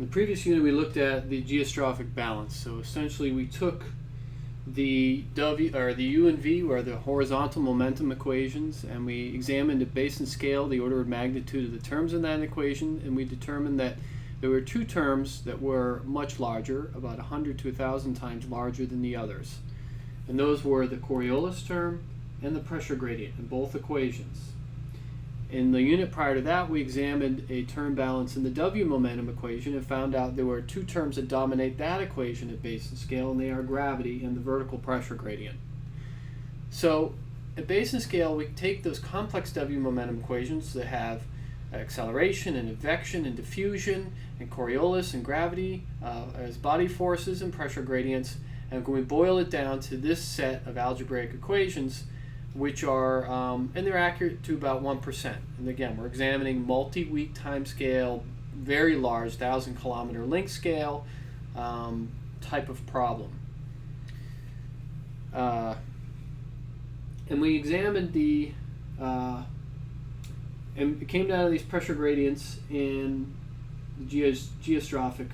In the previous unit, we looked at the geostrophic balance. So essentially, we took the the U and V, or the horizontal momentum equations, and we examined at Basin scale the order of magnitude of the terms in that equation, and we determined that there were two terms that were much larger, about 100 to 1,000 times larger than the others. And those were the Coriolis term and the pressure gradient in both equations. In the unit prior to that, we examined a term balance in the W momentum equation and found out there were two terms that dominate that equation at Basin scale, and they are gravity and the vertical pressure gradient. So at Basin scale, we take those complex W momentum equations that have acceleration and advection and diffusion and Coriolis and gravity as body forces and pressure gradients, and when we boil it down to this set of algebraic equations, which are, and they're accurate to about 1%. And again, we're examining multi-week time scale, very large 1,000-kilometer length scale type of problem. And we examined the, and it came down to these pressure gradients in the geostrophic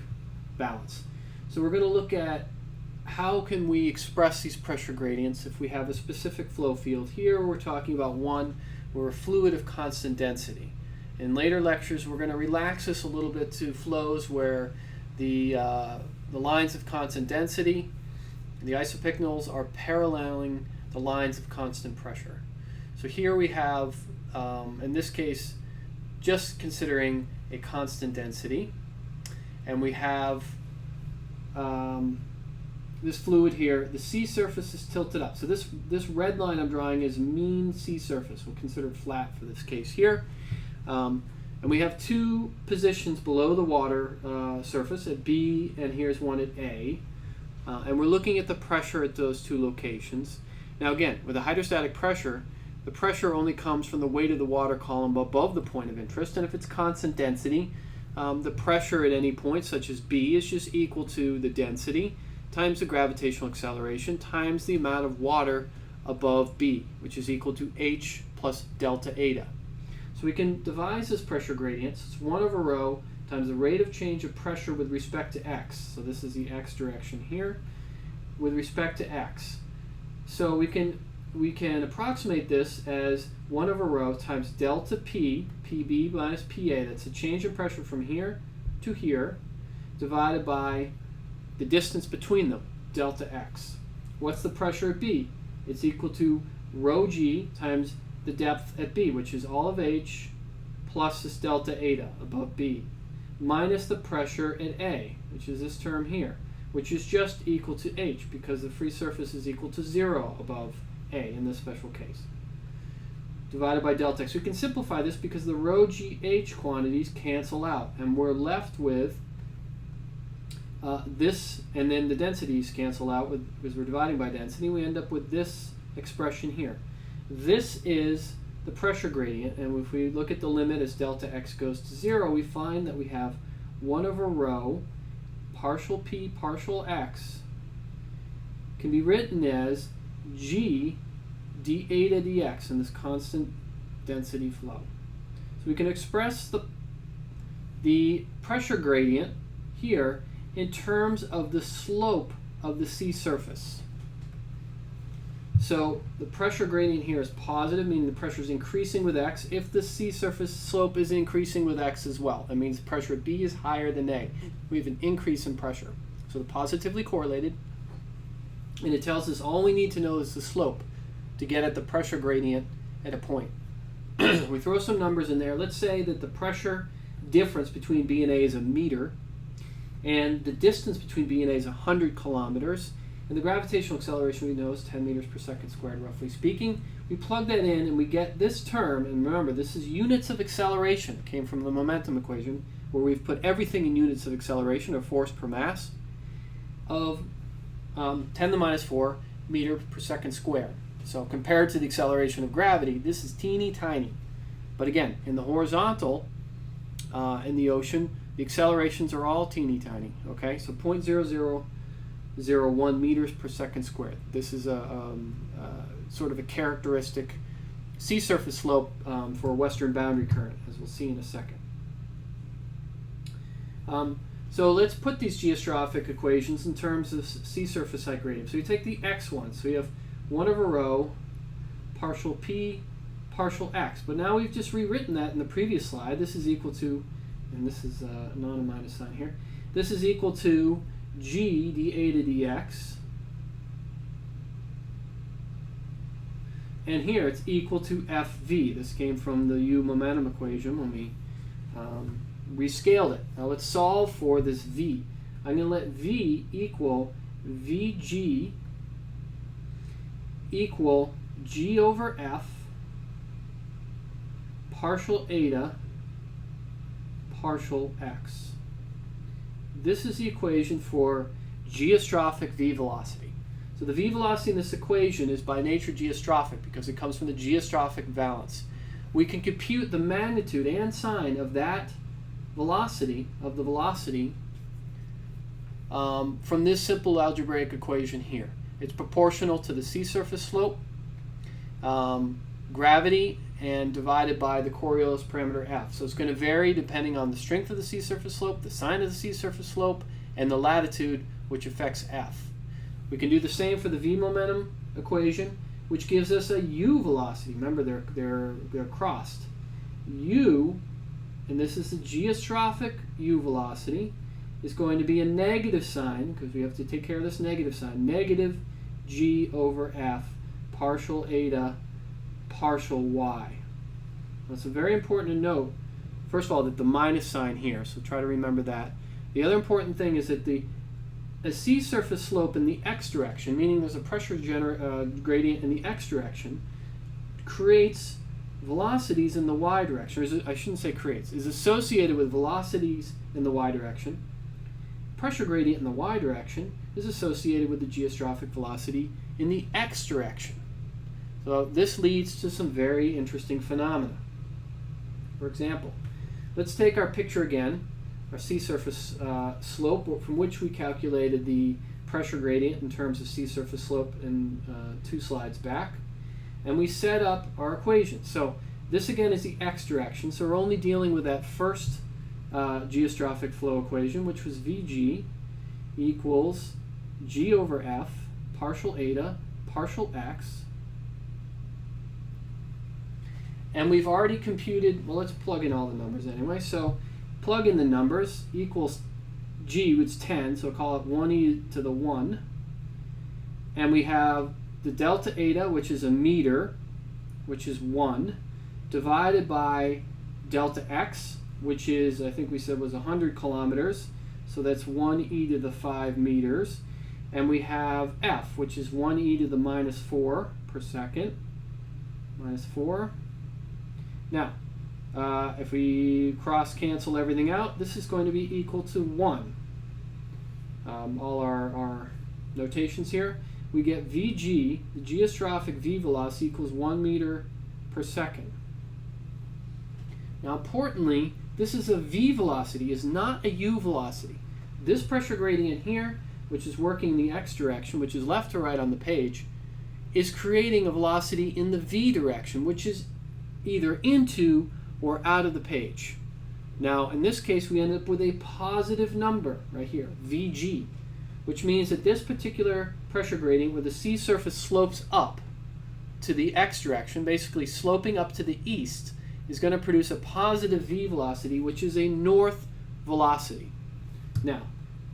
balance. So we're going to look at how can we express these pressure gradients if we have a specific flow field. Here we're talking about one where a fluid of constant density. In later lectures, we're going to relax this a little bit to flows where the lines of constant density, the isopycnals, are paralleling the lines of constant pressure. So here we have, in this case, just considering a constant density, and we have this fluid here. The sea surface is tilted up. So this red line I'm drawing is mean sea surface. We'll consider it flat for this case here. And we have two positions below the water surface at B, and here's one at A. And we're looking at the pressure at those two locations. Now again, with a hydrostatic pressure, the pressure only comes from the weight of the water column above the point of interest. And if it's constant density, the pressure at any point, such as B, is just equal to the density times the gravitational acceleration times the amount of water above B, which is equal to H plus delta eta. So we can devise this pressure gradient. So it's 1 over rho times the rate of change of pressure with respect to x. So this is the x direction here with respect to x. So we can approximate this as 1 over rho times delta P, PB minus PA, that's a change in pressure from here to here, divided by the distance between them, delta x. What's the pressure at B? It's equal to rho g times the depth at B, which is all of H plus this delta eta above B, minus the pressure at A, which is this term here, which is just equal to H because the free surface is equal to 0 above A in this special case, divided by delta x. We can simplify this because the rho g h quantities cancel out, and we're left with this, and then the densities cancel out because we're dividing by density. We end up with this expression here. This is the pressure gradient, and if we look at the limit as delta x goes to 0, we find that we have 1 over rho partial p partial x can be written as g d eta dx in this constant density flow. So we can express the pressure gradient here in terms of the slope of the sea surface. So the pressure gradient here is positive, meaning the pressure is increasing with x. If the sea surface slope is increasing with x as well, that means pressure at B is higher than A. We have an increase in pressure. So they're positively correlated, and it tells us all we need to know is the slope to get at the pressure gradient at a point. We throw some numbers in there. Let's say that the pressure difference between B and A is a meter, and the distance between B and A is 100 kilometers, and the gravitational acceleration we know is 10 meters per second squared, roughly speaking. We plug that in and we get this term, and remember, this is units of acceleration. It came from the momentum equation, where we've put everything in units of acceleration, or force per mass, of 10 to the minus 4 meter per second squared. So compared to the acceleration of gravity, this is teeny tiny. But again, in the horizontal, in the ocean, the accelerations are all teeny tiny, okay? So 0.0001 meters per second squared. This is a sort of a characteristic sea surface slope for a western boundary current, as we'll see in a second. So let's put these geostrophic equations in terms of sea surface height gradient. So you take the x1. So we have 1 over rho, partial p, partial x. But now we've just rewritten that in the previous slide. This is equal to, and this is not a minus sign here, this is equal to g dA to dx. And here it's equal to FV. This came from the U momentum equation when we rescaled it. Now let's solve for this V. I'm going to let V equal VG equal G over F partial eta partial X. This is the equation for geostrophic V velocity. So the V velocity in this equation is by nature geostrophic because it comes from the geostrophic valence. We can compute the magnitude and sign of that velocity, from this simple algebraic equation here. It's proportional to the sea surface slope, gravity, and divided by the Coriolis parameter f. So it's going to vary depending on the strength of the sea surface slope, the sign of the sea surface slope, and the latitude, which affects f. We can do the same for the V momentum equation, which gives us a U velocity. Remember, they're crossed. U, and this is the geostrophic U velocity, is going to be a negative sign, because we have to take care of this negative sign, negative G over F partial eta partial Y. That's very important to note, first of all, that the minus sign here, so try to remember that. The other important thing is that a sea surface slope in the x direction, meaning there's a pressure gradient in the x direction, creates velocities in the y direction. Or I shouldn't say creates, is associated with velocities in the y direction. Pressure gradient in the y direction is associated with the geostrophic velocity in the x direction. So this leads to some very interesting phenomena. For example, let's take our picture again, our sea surface slope, from which we calculated the pressure gradient in terms of sea surface slope in 2 slides back. And we set up our equation. So this again is the x direction, so we're only dealing with that first geostrophic flow equation, which was Vg equals G over F partial eta partial x. And we've already computed, well, let's plug in all the numbers anyway. So plug in the numbers, equals G, which is 10, so call it 1e to the 1. And we have the delta eta, which is a meter, which is 1, divided by delta x, which is, I think we said was 100 kilometers, so that's 1e to the 5 meters. And we have f, which is 1e to the minus 4 per second, minus 4. Now, if we cross-cancel everything out, this is going to be equal to 1. All our notations here. We get Vg, the geostrophic V velocity, equals 1 meter per second. Now, importantly, this is a V velocity, is not a U velocity. This pressure gradient here, which is working in the x direction, which is left to right on the page, is creating a velocity in the V direction, which is either into or out of the page. Now, in this case, we end up with a positive number right here, Vg, which means that this particular pressure gradient, where the sea surface slopes up to the x direction, basically sloping up to the east, is going to produce a positive V velocity, which is a north velocity. Now,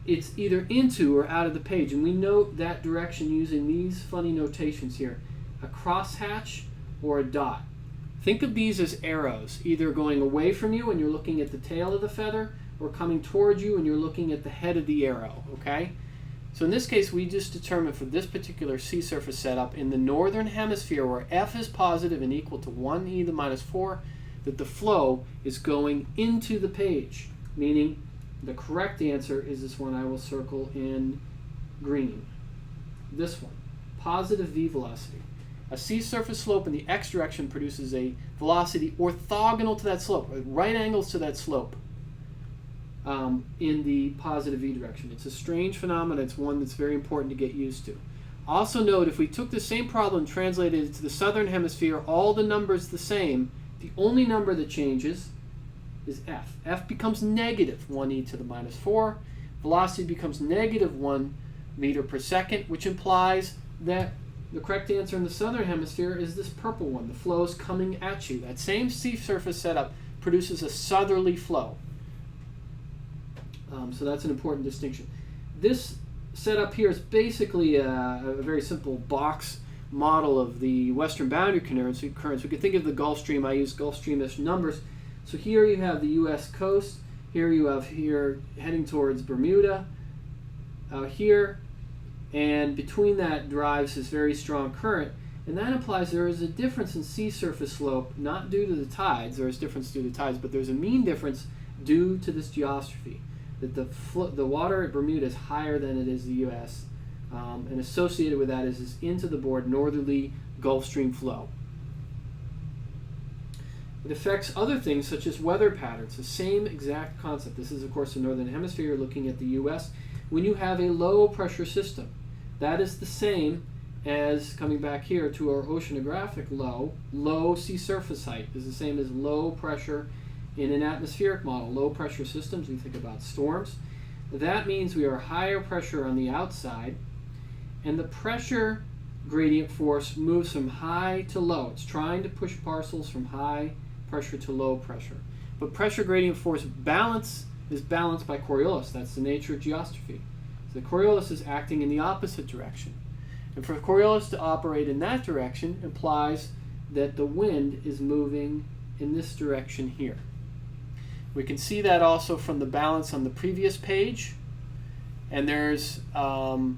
it's either into or out of the page, and we note that direction using these funny notations here, a crosshatch or a dot. Think of these as arrows, either going away from you and you're looking at the tail of the feather, or coming towards you and you're looking at the head of the arrow, okay? So in this case, we just determined for this particular sea surface setup in the northern hemisphere, where f is positive and equal to 1e to the minus 4, that the flow is going into the page, meaning the correct answer is this one I will circle in green. This one, positive V velocity. A sea surface slope in the x direction produces a velocity orthogonal to that slope, right angles to that slope, in the positive V direction. It's a strange phenomenon. It's one that's very important to get used to. Also note, if we took the same problem and translated it to the southern hemisphere, all the numbers the same, the only number that changes is F. F becomes negative 1e to the minus 4. Velocity becomes negative 1 meter per second, which implies that the correct answer in the southern hemisphere is this purple one. The flow is coming at you. That same sea surface setup produces a southerly flow. So that's an important distinction. This setup here is basically a very simple box model of the western boundary currents. We could think of the Gulf Stream. I use Gulf Stream-ish numbers. So here you have the U.S. coast. Here you have heading towards Bermuda. Out here. And between that drives this very strong current. And that implies there is a difference in sea surface slope, not due to the tides. There is difference due to tides, but there's a mean difference due to this geostrophy. That the water at Bermuda is higher than it is the U.S. And associated with that is this into the board northerly Gulf Stream flow. It affects other things such as weather patterns, the same exact concept. This is, of course, the northern hemisphere. You're looking at the U.S. When you have a low pressure system, that is the same as, coming back here to our oceanographic low sea surface height is the same as low pressure in an atmospheric model. Low pressure systems, we think about storms. That means we are higher pressure on the outside, and the pressure gradient force moves from high to low. It's trying to push parcels from high pressure to low pressure. But pressure gradient force balance is balanced by Coriolis. That's the nature of geostrophy. So the Coriolis is acting in the opposite direction. And for Coriolis to operate in that direction implies that the wind is moving in this direction here. We can see that also from the balance on the previous page. And there's other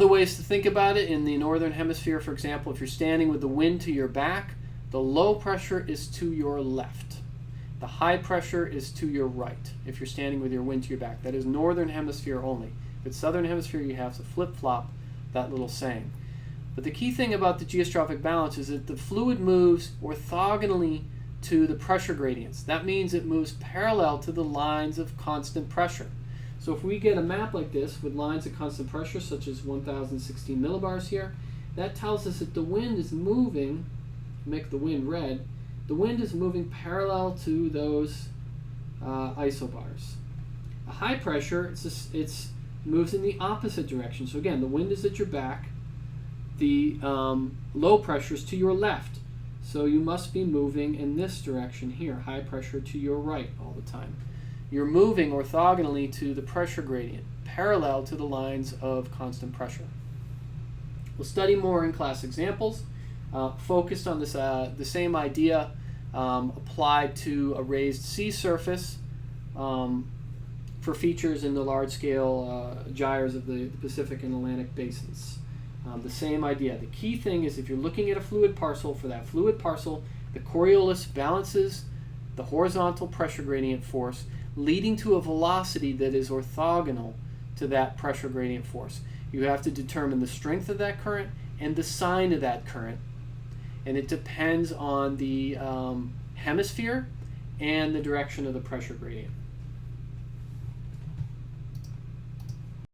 ways to think about it. In the northern hemisphere, for example, if you're standing with the wind to your back, the low pressure is to your left. The high pressure is to your right if you're standing with your wind to your back. That is northern hemisphere only. If it's southern hemisphere, you have to flip-flop that little saying. But the key thing about the geostrophic balance is that the fluid moves orthogonally to the pressure gradients. That means it moves parallel to the lines of constant pressure. So if we get a map like this with lines of constant pressure, such as 1016 millibars here, that tells us that the wind is moving, make the wind red, the wind is moving parallel to those isobars. A high pressure, it's moves in the opposite direction. So again, the wind is at your back, the low pressure is to your left. So you must be moving in this direction here, high pressure to your right all the time. You're moving orthogonally to the pressure gradient, parallel to the lines of constant pressure. We'll study more in class examples, focused on this, the same idea applied to a raised sea surface for features in the large-scale gyres of the Pacific and Atlantic basins. The same idea. The key thing is if you're looking at a fluid parcel, for that fluid parcel, the Coriolis balances the horizontal pressure gradient force, leading to a velocity that is orthogonal to that pressure gradient force. You have to determine the strength of that current and the sign of that current, and it depends on the hemisphere and the direction of the pressure gradient.